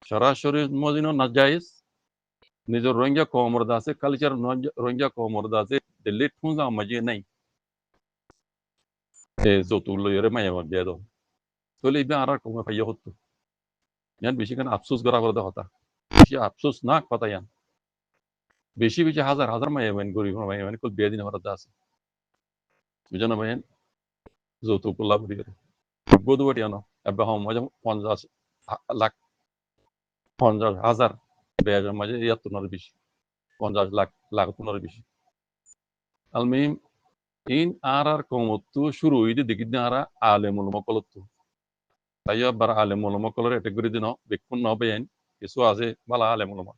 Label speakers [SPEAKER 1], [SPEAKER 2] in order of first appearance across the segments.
[SPEAKER 1] সরাসরি মদিনো নাজাইজ নিজের রোহিঙ্গা কমরদা আছে কালচার রোহিঙ্গা কমরদা আছে দিল্লি ঠুঁজা মাঝে নাই যতুল এর মায়া মাঝে তো তাহলে ইবে আর কমে পাইয়া হতো ইয়ান বেশি কেন আফসোস করা করে হতা বেশি আফসোস না কথা ইয়ান বেশি বেশি হাজার হাজার মায়া বাইন গরিব মায়া বাইন কুল বিয়ে দিন আমার আছে বুঝো না বাইন যৌতুক লাভ করি গদুয়াটি আনো এবার হম মাঝে 50 লাখ 50,000 বেয়ার মাঝে 71 বেশি 50 লাখ লাখ বেশি almuhim in arar komottu shuru idi digidna ara alemul mokolottu tayo bar alemul mokolor eteguri dino bekkun no bayen isu ase bala alemul mo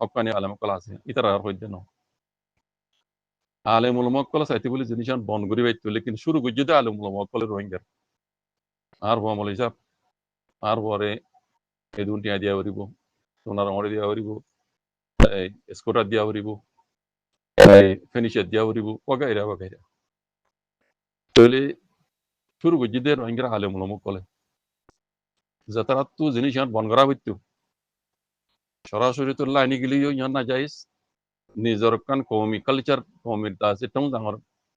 [SPEAKER 1] okkani alemul ase itara ar hoyde no alemul mokol saiti boli jinishan bon guri baytu lekin shuru gujjude alemul mokol rohinger ar bo mol hisab ar bore edun tia dia waribo sonar ngori dia waribo escota dia waribo finish dia waribo wagaira tole shuru gujjude rohinger alemul mokol যাতারাত জিনিস ইয়ান বন করা হইতো সরাসরি তো লাইনে গেলেও ইয়ান না যাইস নিজের কান কমি কালচার কমির দাসে টং জাঙর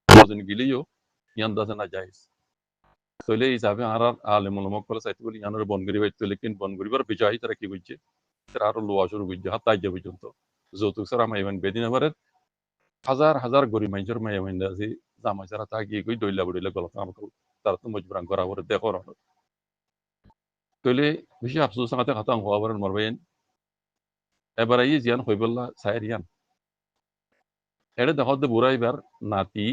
[SPEAKER 1] বজন গেলেও ইয়ান দাসে না যাইস তইলে হিসাবে আর আলেমুল মক্কল সাইতে বলি ইয়ানের বন করি হইতো লেকিন বন করিবার বিজয় তারা কি কইছে তারা আরো লোয়া শুরু কইছে হাত আইজে পর্যন্ত যৌতুক সারা মাইবেন বেদিন আবার হাজার হাজার গরিব মানুষের মাইবেন আছে জামাই সারা তা কি কই দইলা বড়িলা গলত আমাকে তারা তো মজবুরান করা করে দেখো তইলে বেশি আফসোস সাথে খাতাম হওয়া বলেন মরবেন এবার এই জিয়ান হইবল্লা সায়ের ইয়ান এড়ে দেখো দে বুড়াইবার নাতি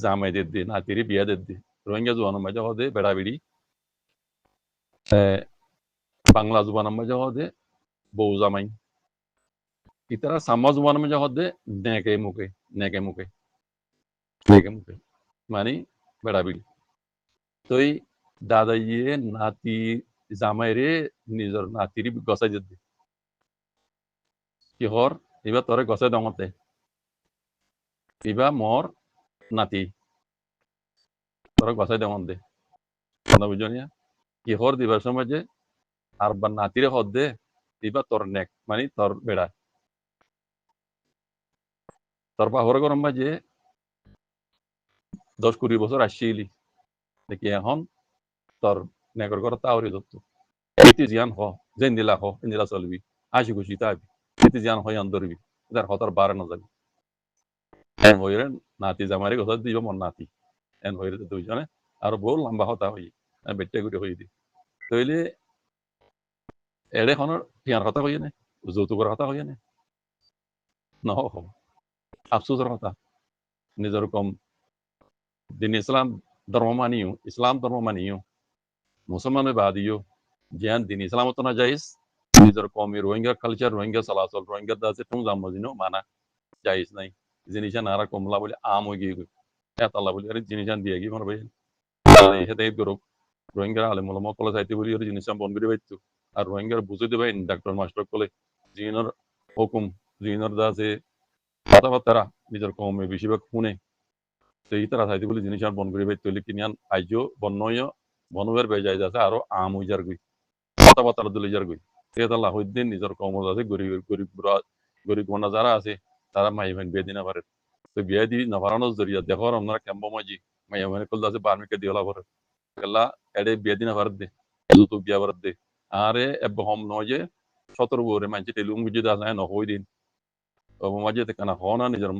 [SPEAKER 1] জামাই দেদ্দি নাতিরি বিয়া দেদ্দি রোহিঙ্গা জুয়ানের মাঝে হদে বেড়াবিড়ি বাংলা জুবানের মাঝে হদে বউ জামাই ইতারা সাম্মা জুবানের মাঝে হদে নেকে মুখে নেকে মুখে নেকে মুখে মানে বেড়াবিড়ি তই দাদাইয়ে নাতি জামাইরে নিজের নাতিরি গছাই দেদ্দি কি হর এবার তোরে গছাই দঙতে এবার মর নাতি তোরা গছাই দেওয়ান দে কথা বুঝনিয়া কি হর দিবার সময় যে আর বা নাতিরে হদ দে দিবা তোর নেক মানে তোর বেড়া তোর বাহরে গরম যে 10-20 বছর আসছিলি দেখি এখন তোর নেকর ঘর তাওরি দত্ত এটি জিয়ান হ যেন দিলা হ দিলা চলবি আসি খুশি তাবি এটি জিয়ান হয় আন্দরবি যার হতার বারে না যাবি এন হইরে নাতি জামারি কথা দিব মন নাতি এন হইরে দুইজনে আর বহু লম্বা হতা হই বেটে গুটি হই দি তইলে এড়ে খনৰ টিয়াৰ কথা কই নে যৌতুকৰ কথা কই নে নহ আফসোসৰ কথা নিজৰ কম দিন ইসলাম ধর্ম মানিও ইসলাম ধর্ম মানিও মুসলমানের বাদিও জ্ঞান দিন ইসলামত না যাইস নিজের কমি রোহিঙ্গা কালচার রোহিঙ্গা চলাচল রোহিঙ্গা দাসে টুং জামদিনো মানা যাইস নাই জিনিসান আর কমলা বলে আম হয়ে গিয়ে এতালা বলে আরে জিনিসান দিয়ে গিয়ে মনে ভাই হেতে গরব রোহিঙ্গা আলে মলম কলে যাইতে বলি আর জিনিসান বন করে বাইতো আর রোহিঙ্গার বুঝে দেবেন ডাক্তার মাস্টার কলে জিনর হুকুম জিনর দাসে কথাবার্তা নিজের কমে বেশিরভাগ শুনে সেই তারা চাইতে বলে জিনিস আর বন করে বাইতে হলে কিনিয়ান আইজো বন্নয় বনবের বেজাই যাচ্ছে আরো আম হয়ে যার গই কথাবার্তা দিলে যার গই সে তাল্লাহ হইদিন নিজের কর্ম আছে গরিব গরিব গরিব মনা যারা আছে তারা মাই ভাই বিয়ে দিনা পারে তো বিয়ে দি নাভারানোর জরিয়া দেখো আপনারা ক্যাম্প মাঝি মাই ভাই কল আছে বার্মিকে দিওলা পারে গেলা এডে বিয়ে দিনা পারে দে তো বিয়া পারে দে আরে এব হম নয় যে 17 বরে মানছে টেলুম বুঝে দা যায় নহই দিন মাঝে কানা হনা নিজের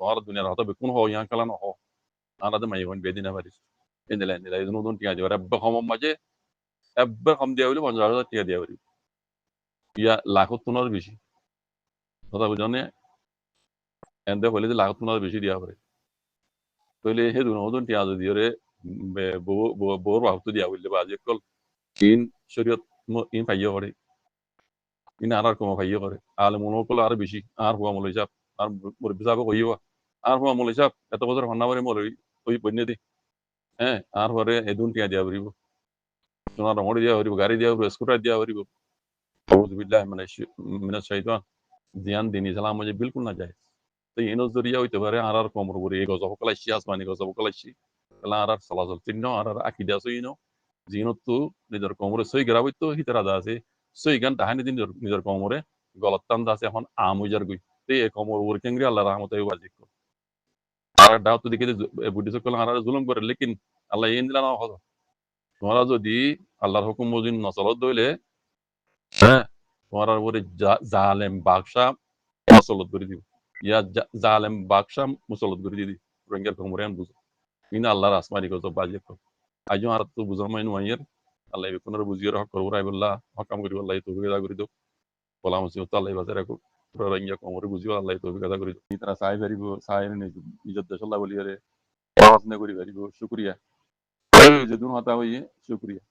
[SPEAKER 1] হর দুনিয়ার হতো বেকুন হ ইয়ান কালা নহ আনাদে মাই ভাই বিয়ে দিনা পারিস এন্দেলা এদুন দুন টিয়া যাবে এব হম মাঝে এব হম দিয়া হইলে 50,000 টিয়া দিয়া পারি ইয়া লাখত তোনার বেশি কথা বুঝনে এন্দে হইলে যে লাখত তোনার বেশি দিয়া পারে তইলে হে দুন টিয়া যদি রে বউর বাহতো দিয়া হইলে বা আজকাল ইন শরীয়ত ইন পাইয়া করে ইন আর কম পাইয়া করে আলে মনে করলে আর বেশি আর হুয়া মল হিসাব আর মুরব্বী সাহেব কইয়া আর হুয়া মল হিসাব এত বছর হন্না বারে মল ওই বন্যে দি হ্যাঁ আর পরে এদুন টিয়া দিয়া পারিব তোমার রঙড়ি দিয়া পারিব গাড়ি দিয়া পারিব স্কুটার দিয়া পারিব আউযুবিল্লাহি মিনাশ শাইতান জিয়ান দিন ইসলাম মধ্যে বিলকুল না যায় তো এই নজরিয়া হইতে পারে আর কমর উপরে এই গজব কলাইছি আসমানি গজব কলাইছি তাহলে আর চলাচল চিহ্ন আর আকিদা চিহ্ন জিনতো নিজের কোমরে সই গেরাবইতো হিতারা দা আছে সই গান তাহানি দিন নিজের কোমরে গলত্তান দা আছে এখন আমুজার গুই তে এ কোমর ওরকেং রি আল্লাহ রহমতে ওয়াজিক আর দাও তো দেখে বুদ্ধি সকল হারা জুলুম করে লেকিন আল্লাহ এই দিলা না হতো তোমরা যদি আল্লাহর হুকুম মজিন নসলত দইলে হ্যাঁ তোমার উপরে জালেম বাদশা মুসল্লত করে দিব ইয়া জালেম বাদশা মুসল্লত করে দিদি রোহিঙ্গার কোমরে আন বুঝো কিন্তু আল্লাহর আসমানি কত বাজে আজও আর তো বুঝার মাইন মাইয়ের আল্লাহ কোনের বুঝিয়ে হক করবো রাইবুল্লাহ হকাম করি আল্লাহ তো বিকাদা করি দো বলা মুসিবত আল্লাহ বাজে রাখো রোহিঙ্গা কোমরে বুঝিও আল্লাহ তো বিকাদা করি দো তারা চাই পারিব চাই নিজের দেশ আল্লাহ বলি আরে আওয়াজ নে করি পারিব শুক্রিয়া যেদিন হতা হইয়ে শুক্রিয়া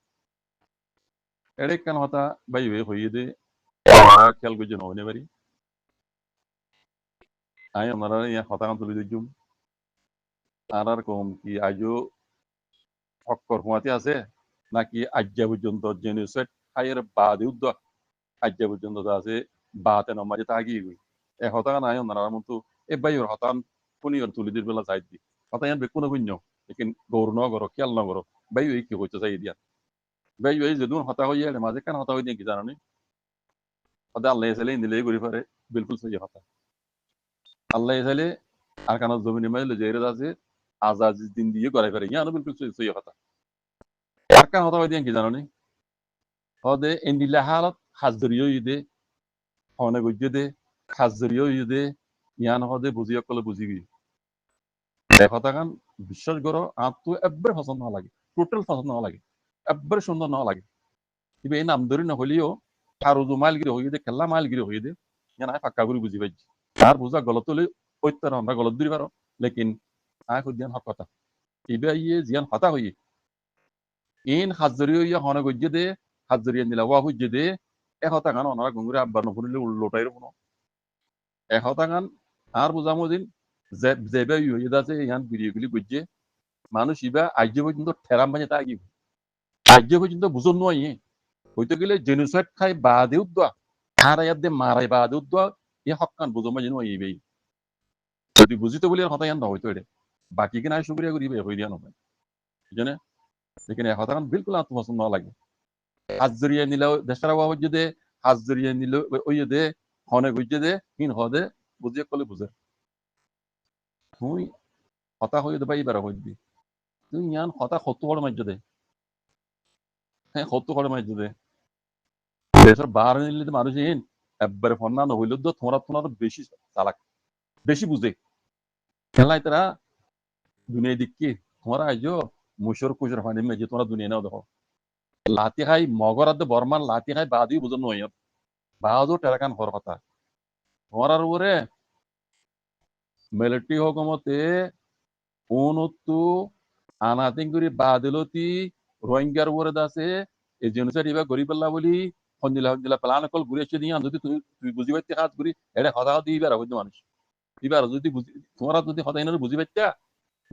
[SPEAKER 1] এড়ে কেন হতা বাইবে হইয়ে দে খেয়াল করছে নয় পারি আমি আপনারা ইয়া হতা কান তুলি দিম আর কম কি আজও হক্কর হুয়াতে আছে নাকি আজ্ঞা পর্যন্ত জেনোসাইড খাইয়ের বাদে উদ্দ আজ্ঞা পর্যন্ত আছে বাতে নমাজে তাগিয়ে গই এ হতান আয় ওনার মতো এ বাইর হতান পুনিয়র তুলি দির বেলা চাই দি হতান বেকুন গুণ্য লেকিন গৌর ন করো খেয়াল ন করো বাই ওই কি হইতে চাই দিয়া বাই ওই যদুন হতা হইয়া মাঝে কেন হতা হই দিয়ে কি জানি হতে আল্লাহ এসে দিলে ঘুরি পারে বিলকুল সহি হতা আল্লাহ এসে আর কারণ জমিনে মাইলে জেরে আছে আজাদ দিন দিয়ে গড়াই পারে ইয়ানো বিলকুল সহি হতা আর কেন হতা হই দিয়ে কি জানি হদে এন্ডিলা হালত হাজরিও ইদে হনে গজ্জে খাজরিও ইদে ইয়ান হদে বুঝি অকলে বুঝিবি কথা গান বিশ্বাস করো আর তো একবার পছন্দ না লাগে টোটাল পছন্দ না লাগে একবার সুন্দর না লাগে কিন্তু এই নাম ধরি না হলেও আর উজু মাইলগিরি হয়ে দে খেলা মাইলগিরি হয়ে দে ইয়ান আয় পাক্কা করে বুঝি পাইছি আর বুঝা গলত হলে ওইতার আমরা গলত দিতে পারো লেকিন আয় খুদিয়ান হক কথা ইবে ইয়ে জিয়ান হতা হইয়ে ইন হাজরিও ইয়ে হনে গজ্জে দে হাজরিয়া নিলা ওয়া হুজ্জে দে এ হতা গান ওনারা গঙ্গুরে আব্বার নফুরিলে লোটাই রবো এ হতা গান আর বুঝামো দিন যেবে ইয়ে আছে ইয়ান ভিডিওগুলি বুঝছে মানুষ ইবা আজ্য পর্যন্ত ঠেরাম বাজে তা কি আজ্য পর্যন্ত বুঝন নয় হইতে গেলে জেনোসাইড খাই বাদে উদ্দা আর ইয়াদ দে মারাই বাদে উদ্দা এ হকান বুঝন বাজে নয় ইবেই যদি বুঝিতে বলি আর হতা ইয়ান হইতো এটা বাকি কিনা শুক্রিয়া করিবে হই দিয়া নয় বুঝনে লেকিন এ হতাকান বিলকুল আত্মপছন্দ না লাগে হাজরিয়া নিলেও দেশারা বাবা যদি হাজরিয়া নিল ওই দে হনে গুজে দে হিন হদে বুঝিয়ে কলে বুঝে তুই হতা হয়ে দে পাইবার হইবি তুই ইয়ান হতা সত্য করে মাঝে দে হ্যাঁ সত্য করে মাঝে দে দেশের বার নিলে মানুষ ইন একবারে ফন্না নহইল তো তোমার বেশি চালাক বেশি বুঝে খেলাই তারা দুনিয়া দিককে তোমরা আইজো মুসর কুসর ফানি মেজে তোমরা দুনিয়া নাও দেখো লাতি খাই মগর আদে বর্মান লাতি খাই বাদিও বুঝন নয় বাজও টেরাকান হর কথা তোমার উপরে মিলিটারি হকমতে উনত্তু আনাতিঙ্গুরি বাদিলতি রোহিঙ্গার উপরে আছে এই জেনোসাইড ইবা গরিবাল্লা বলি হন্দিলা প্লান কল ঘুরে এসে দিয়ে যদি তুই বুঝি পাইতে কাজ করি এটা হতা হতে ইবার হইতে মানুষ ইবার যদি তোমরা যদি হতা এনে বুঝি পাইতা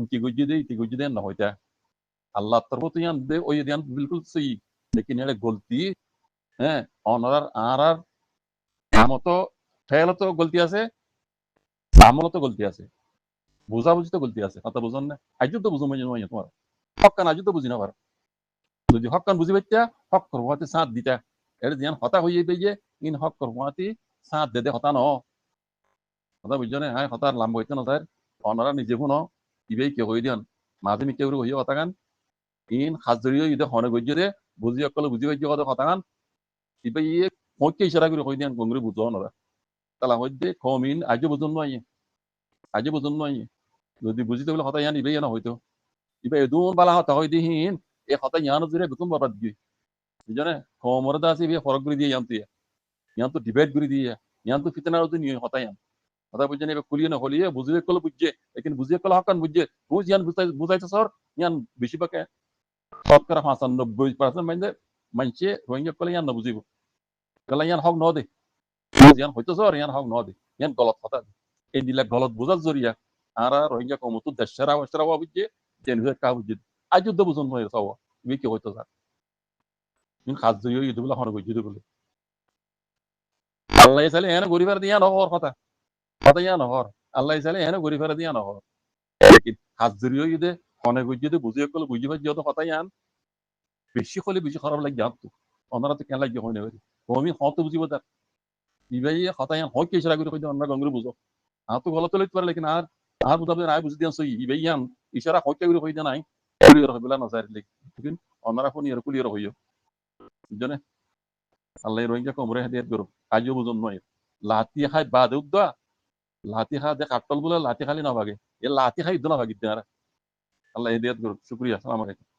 [SPEAKER 1] কি গুজি দেই কি গুজি দেন না হইতা আল্লাহ তরফ তো ইয়ান দে ওই ইয়ান বিলকুল সহি লেকিন এটা গলতি হ্যাঁ অনার আর আমতো ফেলতো গলতি আছে আমলতো গলতি আছে বুঝাবুঝি তো গলতি আছে কথা বুঝন না আজও তো বুঝো মানে নয় তোমার হকান আজও তো বুঝি না পারো যদি হকান বুঝি পাইতা হক করবাতে সাথ দিতা এটা যেন হতা হয়ে যাবে যে ইন হক করবাতে সাথ দে হতা ন কথা বুঝছো না হ্যাঁ হতার লাম্ব হইতে না তার অনারা নিজে শুনো ইবেই কে হয়ে দিয়ান মাঝে মিকে করে হইয়া হতা গান ইন হাজরিও ইদে হনে গজ্জে দে বুঝি অকলে বুঝি পাইছে কথা হতা গান ইবে ইয়ে কইকে ইশারা করে হই দিয়ান গঙ্গুরে বুঝো অনারা তালা হইতে কমিন আজও বুঝন নয় আজও বুঝন নয় যদি বুঝিতে বলে হতা ইয়ান ইবেই না হইতো ইবে এদুন বালা হতা হই দিহিন এ হতা ইয়ান জুরে বেকুম বরবাদ গই বুঝনে কমরদা আছে ইবে ফরক করে দিয়ে ইয়ান তো ডিবেট করে দিয়ে ইয়ান তো ফিতনার তো নিয়ে হতা ইয়ান কথা বুঝছেন এবার খুলিয়ে না হলিয়ে বুঝিয়ে কল বুঝছে লেকিন বুঝিয়ে কল হকান বুঝছে বুঝ ইয়ান বুঝাইছে স্যার ইয়ান বেশি পাকে শতকরা 95% মানে মানছে রোহিঙ্গা কলে ইয়ান না বুঝিব কলে ইয়ান হক ন দে ইয়ান হইতো স্যার ইয়ান হক ন দে ইয়ান গলত কথা এই দিলা গলত বোঝার জরিয়া আর রোহিঙ্গা কমতো দেশরা ওশরা বুঝছে জেন কা বুঝছে আজ তো বুঝন নয় সব ইবে কি হইতো স্যার ইন খাজ জইও ইদুলা হন বুঝছে বলে আল্লাহ সালে এনে গরিবার দিয়া নহর কথা কথা ইয়া নহর আল্লাহ সালে এনে গরিবার দিয়া নহর লেকিন হাজরিও ইদে হনে বুঝছে বুঝিয়ে কল বুঝি পাই যত কথা ইয়ান বেশি হলে বেশি খারাপ লাগে তো অনারা তো কেন লাগে হয় না কমি হত বুঝিব তার ইবাই হতাই হয় কে ইশারা করে কইতে অন্য গঙ্গুর বুঝো তো গলত লইতে পারে লেকিন আর বুঝাবে আয় বুঝি দিয়ান সই ইবাই ইশারা হয় কে করে কইতে নাই কুলিয়র হইলা না যার লেকিন অনারা ফোন ইয়ার কুলিয়র হইও বুঝনে আল্লাহ রোহিঙ্গা কমরে হাদিয়াত করো কাজও বুঝন নয় লাতি খাই বাদ উদ্দা লাতি খা দেখ কাটল বলে লাতি খালি না ভাগে এ লাতি খাই ইদ্দ না ভাগিতে আর আল্লাহ হেদিয়াত করো শুক্রিয়া সালাম আলাইকুম